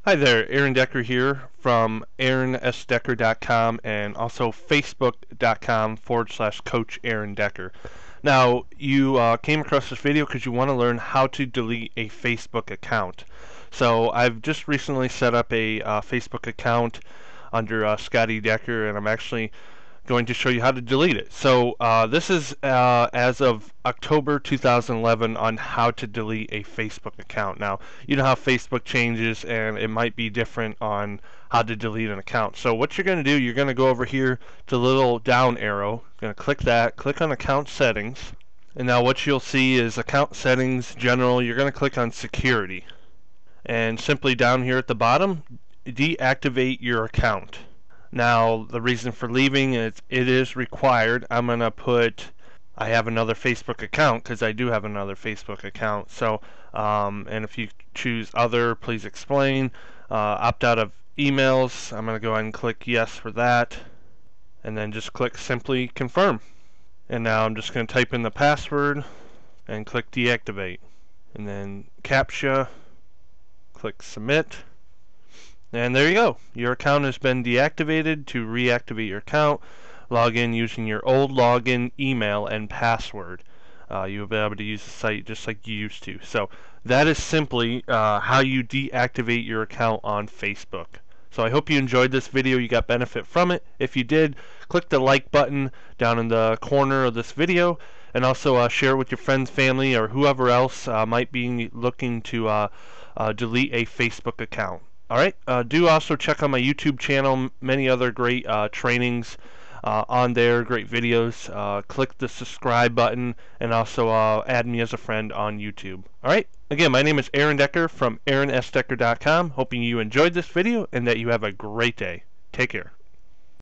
Hi there, Aaron Decker here from AaronSDecker.com and also Facebook.com/Coach Aaron Decker. Now, you came across this video because you want to learn how to delete a Facebook account. So, I've just recently set up a Facebook account under Scotty Decker, and I'm actually going to show you how to delete it. So this is as of October 2011 on how to delete a Facebook account. Now, you know how Facebook changes and it might be different on how to delete an account. So what you're going to do, you're going to go over here to the little down arrow, going to click that, click on account settings, and now what you'll see is account settings general. You're going to click on security, and simply down here at the bottom, deactivate your account. Now, the reason for leaving is it is required. I'm going to put I have another Facebook account because I do have another Facebook account. So, and if you choose other, please explain. Opt out of emails. I'm going to go ahead and click yes for that. And then just click simply confirm. And now I'm just going to type in the password and click deactivate. And then captcha, click submit. And there you go. Your account has been deactivated. To reactivate your account, log in using your old login, email, and password. You'll be able to use the site just like you used to. So that is simply how you deactivate your account on Facebook. So I hope you enjoyed this video. You got benefit from it. If you did, click the like button down in the corner of this video, and also share it with your friends, family, or whoever else might be looking to delete a Facebook account. Alright, do also check out my YouTube channel, many other great trainings on there, great videos. Click the subscribe button and also add me as a friend on YouTube. Alright, again, my name is Aaron Decker from AaronSDecker.com. Hoping you enjoyed this video and that you have a great day. Take care.